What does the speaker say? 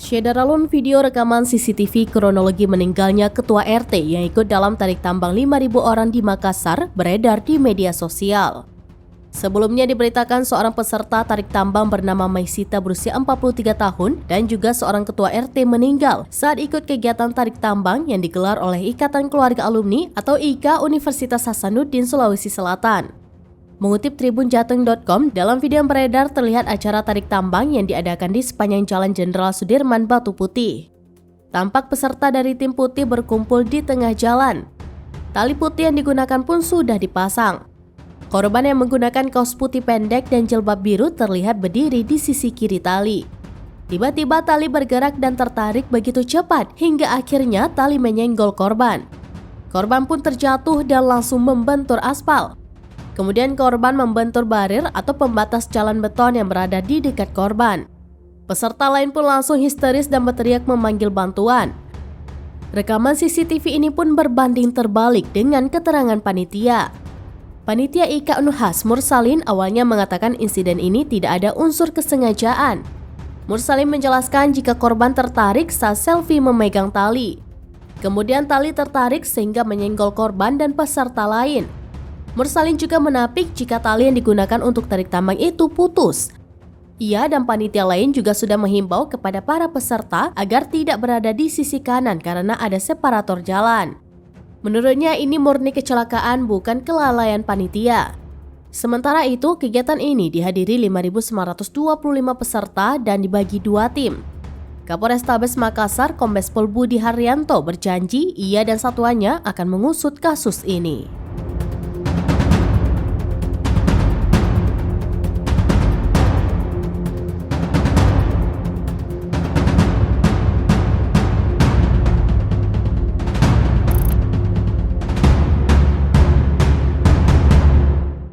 Syedaralun video rekaman CCTV kronologi meninggalnya Ketua RT yang ikut dalam tarik tambang 5.000 orang di Makassar beredar di media sosial. Sebelumnya diberitakan seorang peserta tarik tambang bernama Maisita berusia 43 tahun dan juga seorang ketua RT meninggal saat ikut kegiatan tarik tambang yang digelar oleh Ikatan Keluarga Alumni atau IKA Universitas Hasanuddin, Sulawesi Selatan. Mengutip tribunjateng.com, dalam video yang beredar terlihat acara tarik tambang yang diadakan di sepanjang Jalan Jenderal Sudirman, Batu Putih. Tampak peserta dari tim putih berkumpul di tengah jalan. Tali putih yang digunakan pun sudah dipasang. Korban yang menggunakan kaos putih pendek dan jilbab biru terlihat berdiri di sisi kiri tali. Tiba-tiba tali bergerak dan tertarik begitu cepat hingga akhirnya tali menyenggol korban. Korban pun terjatuh dan langsung membentur aspal. Kemudian korban membentur barir atau pembatas jalan beton yang berada di dekat korban. Peserta lain pun langsung histeris dan berteriak memanggil bantuan. Rekaman CCTV ini pun berbanding terbalik dengan keterangan panitia. Panitia IKA Unhas Mursalin awalnya mengatakan insiden ini tidak ada unsur kesengajaan. Mursalin menjelaskan jika korban tertarik saat selfie memegang tali. Kemudian tali tertarik sehingga menyenggol korban dan peserta lain. Mursalin juga menapik jika tali yang digunakan untuk tarik tambang itu putus. Ia dan panitia lain juga sudah menghimbau kepada para peserta agar tidak berada di sisi kanan karena ada separator jalan. Menurutnya ini murni kecelakaan, bukan kelalaian panitia. Sementara itu, kegiatan ini dihadiri 5.925 peserta dan dibagi 2 tim. Kapolrestabes Makassar, Kombes Pol Budi Haryanto berjanji ia dan satuannya akan mengusut kasus ini.